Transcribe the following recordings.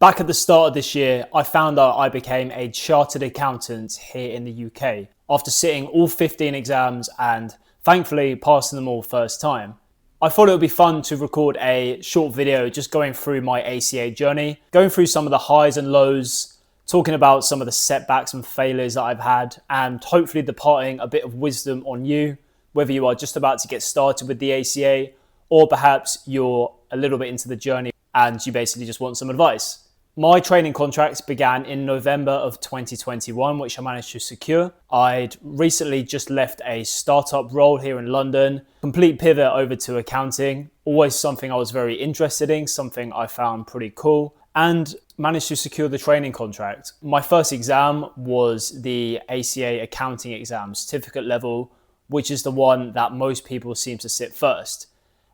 Back at the start of this year, I found out I became a chartered accountant here in the UK after sitting all 15 exams and thankfully passing them all first time. I thought it would be fun to record a short video just going through my ACA journey, going through some of the highs and lows, talking about some of the setbacks and failures that I've had, and hopefully departing a bit of wisdom on you, whether you are just about to get started with the ACA or perhaps you're a little bit into the journey and you basically just want some advice. My training contract began in November of 2021, which I managed to secure. I'd recently just left a startup role here in London, complete pivot over to accounting, always something I was very interested in, something I found pretty cool, and managed to secure the training contract. My first exam was the ACA accounting exam, certificate level, which is the one that most people seem to sit first.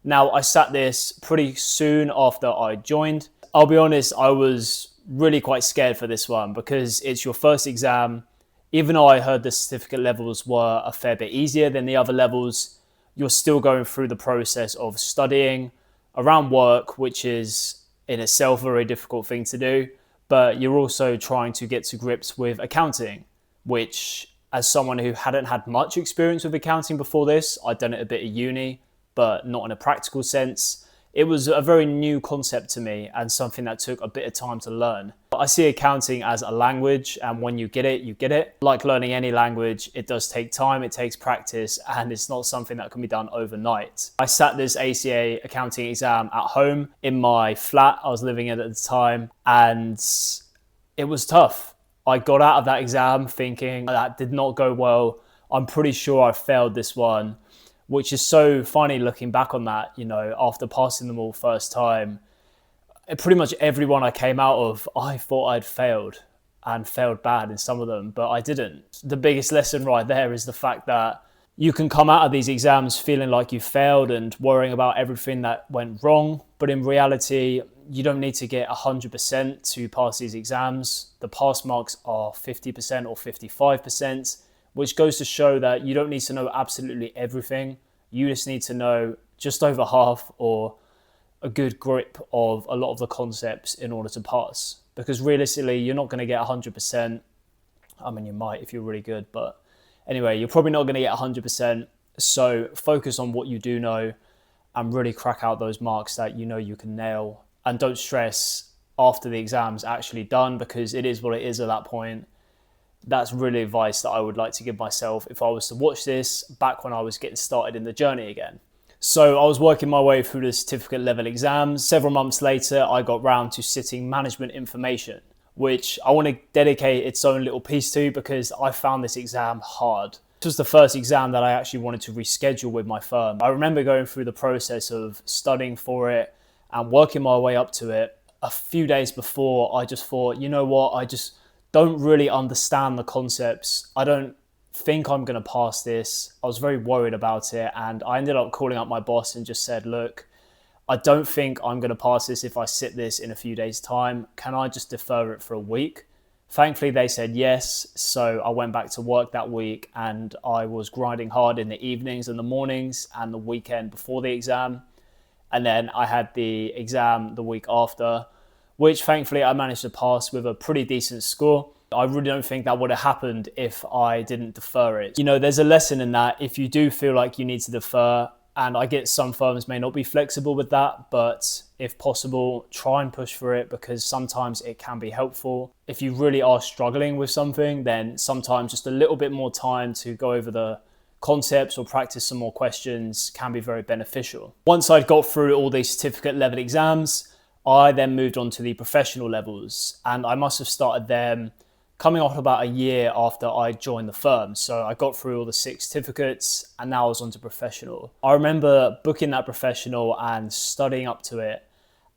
Now, I sat this pretty soon after I joined. I'll be honest, I was really quite scared for this one because it's your first exam. Even though I heard the certificate levels were a fair bit easier than the other levels, you're still going through the process of studying around work, which is in itself a very difficult thing to do. But you're also trying to get to grips with accounting, which, as someone who hadn't had much experience with accounting before this, I'd done it a bit at uni, but not in a practical sense. It was a very new concept to me and something that took a bit of time to learn. I see accounting as a language, and when you get it, you get it. Like learning any language, it does take time, it takes practice, and it's not something that can be done overnight. I sat this ACA accounting exam at home in my flat I was living in at the time, and it was tough. I got out of that exam thinking that did not go well. I'm pretty sure I failed this one, which is so funny looking back on that, after passing them all first time. Pretty much everyone I came out of, I thought I'd failed and failed bad in some of them, but I didn't. The biggest lesson right there is the fact that you can come out of these exams feeling like you failed and worrying about everything that went wrong, but in reality, you don't need to get 100% to pass these exams. The pass marks are 50% or 55%. Which goes to show that you don't need to know absolutely everything. You just need to know just over half or a good grip of a lot of the concepts in order to pass. Because realistically, you're not going to get 100%. I mean, you might if you're really good, but anyway, you're probably not going to get 100%. So focus on what you do know and really crack out those marks that you know you can nail. And don't stress after the exam's actually done, because it is what it is at that point. That's really advice that I would like to give myself if I was to watch this back when I was getting started in the journey again. So I was working my way through the certificate level exams. Several months later, I got round to sitting management information, which I want to dedicate its own little piece to because I found this exam hard. This was the first exam that I actually wanted to reschedule with my firm. I remember going through the process of studying for it and working my way up to it. A few days before, I just thought, you know what, I just don't really understand the concepts. I don't think I'm going to pass this. I was very worried about it, and I ended up calling up my boss and just said, look, I don't think I'm going to pass this if I sit this in a few days' time. Can I just defer it for a week? Thankfully, they said yes. So I went back to work that week and I was grinding hard in the evenings and the mornings and the weekend before the exam. And then I had the exam the week after, which thankfully I managed to pass with a pretty decent score. I really don't think that would have happened if I didn't defer it. There's a lesson in that. If you do feel like you need to defer, and I get some firms may not be flexible with that, but if possible, try and push for it because sometimes it can be helpful. If you really are struggling with something, then sometimes just a little bit more time to go over the concepts or practice some more questions can be very beneficial. Once I'd got through all these certificate level exams, I then moved on to the professional levels, and I must have started them coming off about a year after I joined the firm. So I got through all the 6 certificates and now I was on to professional. I remember booking that professional and studying up to it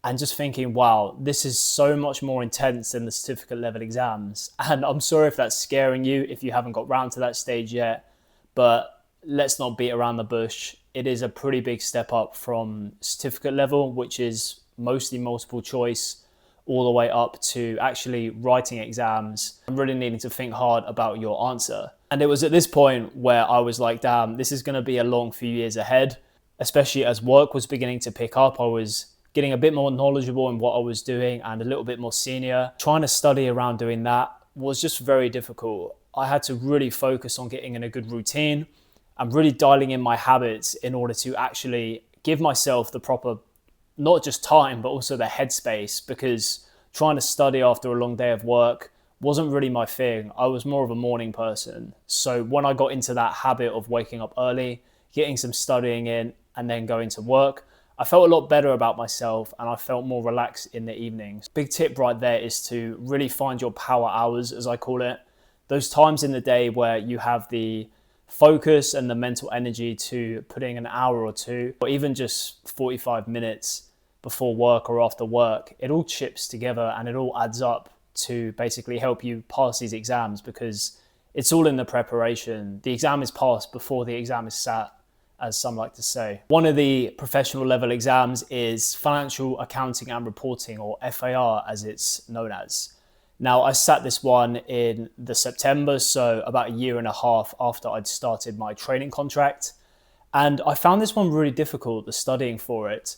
and just thinking, wow, this is so much more intense than the certificate level exams. And I'm sorry if that's scaring you if you haven't got round to that stage yet, but let's not beat around the bush. It is a pretty big step up from certificate level, which is mostly multiple choice, all the way up to actually writing exams and really needing to think hard about your answer. And it was at this point where I was like, damn, this is going to be a long few years ahead, especially as work was beginning to pick up. I was getting a bit more knowledgeable in what I was doing and a little bit more senior. Trying to study around doing that was just very difficult. I had to really focus on getting in a good routine and really dialing in my habits in order to actually give myself the proper, not just time, but also the headspace, because trying to study after a long day of work wasn't really my thing. I was more of a morning person. So when I got into that habit of waking up early, getting some studying in, and then going to work, I felt a lot better about myself and I felt more relaxed in the evenings. Big tip right there is to really find your power hours, as I call it. Those times in the day where you have the focus and the mental energy to put in an hour or two, or even just 45 minutes before work or after work. It all chips together and it all adds up to basically help you pass these exams, because it's all in the preparation. The exam is passed before the exam is sat, as some like to say. One of the professional level exams is Financial Accounting and Reporting, or FAR as it's known as. Now, I sat this one in the September, so about a year and a half after I'd started my training contract. And I found this one really difficult, the studying for it.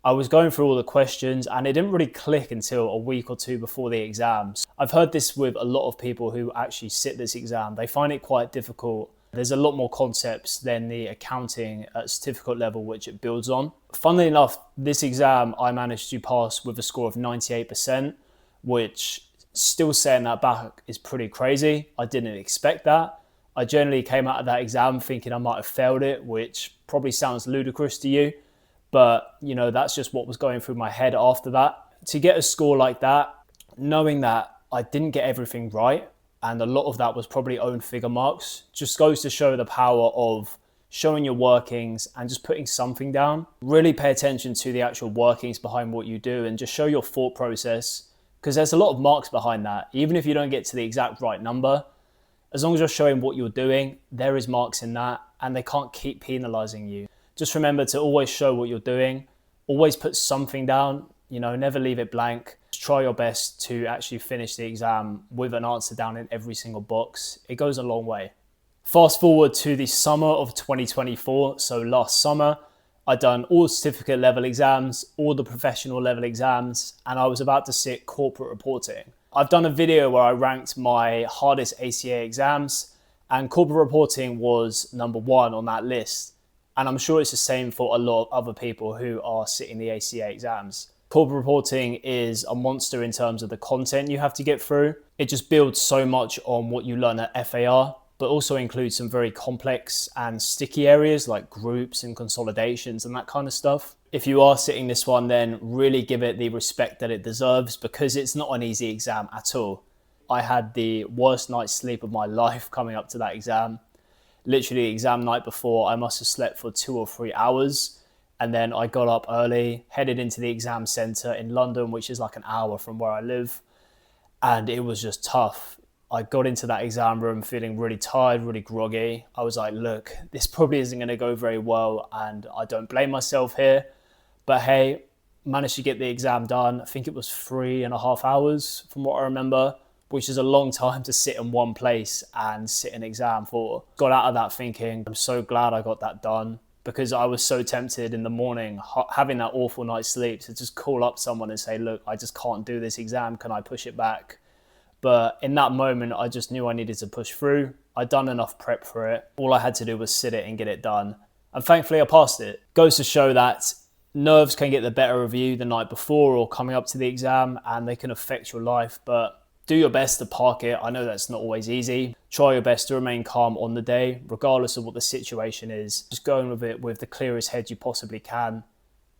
I was going through all the questions and it didn't really click until a week or two before the exams. I've heard this with a lot of people who actually sit this exam. They find it quite difficult. There's a lot more concepts than the accounting at certificate level, which it builds on. Funnily enough, this exam I managed to pass with a score of 98%, which still saying that back is pretty crazy. I didn't expect that. I generally came out of that exam thinking I might have failed it, which probably sounds ludicrous to you. But, that's just what was going through my head after that. To get a score like that, knowing that I didn't get everything right, and a lot of that was probably own figure marks, just goes to show the power of showing your workings and just putting something down. Really pay attention to the actual workings behind what you do and just show your thought process, because there's a lot of marks behind that. Even if you don't get to the exact right number, as long as you're showing what you're doing, there is marks in that and they can't keep penalizing you. Just remember to always show what you're doing, always put something down, never leave it blank. Just try your best to actually finish the exam with an answer down in every single box. It goes a long way. Fast forward to the summer of 2024. So last summer, I'd done all certificate level exams, all the professional level exams, and I was about to sit corporate reporting. I've done a video where I ranked my hardest ACA exams, and corporate reporting was number one on that list. And I'm sure it's the same for a lot of other people who are sitting the ACA exams. Corporate reporting is a monster in terms of the content you have to get through. It just builds so much on what you learn at FAR, but also includes some very complex and sticky areas like groups and consolidations and that kind of stuff. If you are sitting this one, then really give it the respect that it deserves, because it's not an easy exam at all. I had the worst night's sleep of my life coming up to that exam. Literally, exam night before, I must have slept for 2 or 3 hours. And then I got up early, headed into the exam centre in London, which is like an hour from where I live. And it was just tough. I got into that exam room feeling really tired, really groggy. I was like, look, this probably isn't going to go very well. And I don't blame myself here. But hey, managed to get the exam done. I think it was 3.5 hours from what I remember, which is a long time to sit in one place and sit an exam for. Got out of that thinking, I'm so glad I got that done, because I was so tempted in the morning, having that awful night's sleep, to just call up someone and say, look, I just can't do this exam. Can I push it back? But in that moment, I just knew I needed to push through. I'd done enough prep for it. All I had to do was sit it and get it done. And thankfully I passed it. Goes to show that nerves can get the better of you the night before or coming up to the exam, and they can affect your life. But do your best to park it. I know that's not always easy. Try your best to remain calm on the day, regardless of what the situation is. Just going with it with the clearest head you possibly can.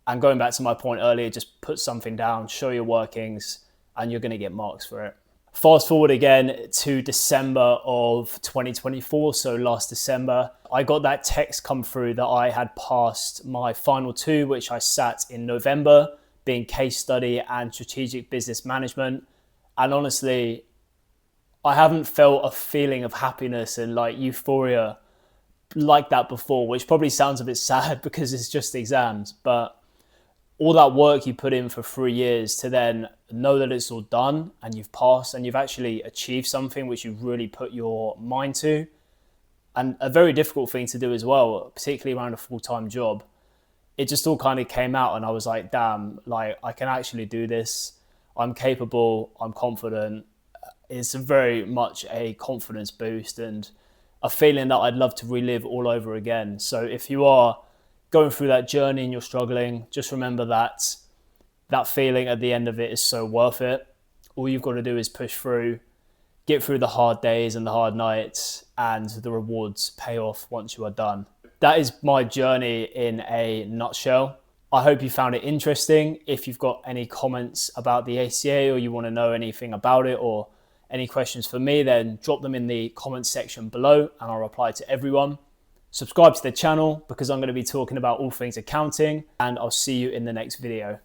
And going back to my point earlier, just put something down, show your workings, and you're going to get marks for it. Fast forward again to December of 2024, so last December, I got that text come through that I had passed my final 2, which I sat in November, being case study and strategic business management. And honestly, I haven't felt a feeling of happiness and like euphoria like that before, which probably sounds a bit sad because it's just exams, but all that work you put in for 3 years to then know that it's all done and you've passed and you've actually achieved something which you really put your mind to, and a very difficult thing to do as well, particularly around a full-time job. it just all kind of came out, and I was like, damn, like I can actually do this. I'm capable, I'm confident. It's very much a confidence boost and a feeling that I'd love to relive all over again. So if you are going through that journey and you're struggling, just remember that that feeling at the end of it is so worth it. All you've got to do is push through, get through the hard days and the hard nights, and the rewards pay off once you are done. That is my journey in a nutshell. I hope you found it interesting. If you've got any comments about the ACA or you want to know anything about it or any questions for me, then drop them in the comments section below and I'll reply to everyone. Subscribe to the channel because I'm going to be talking about all things accounting, and I'll see you in the next video.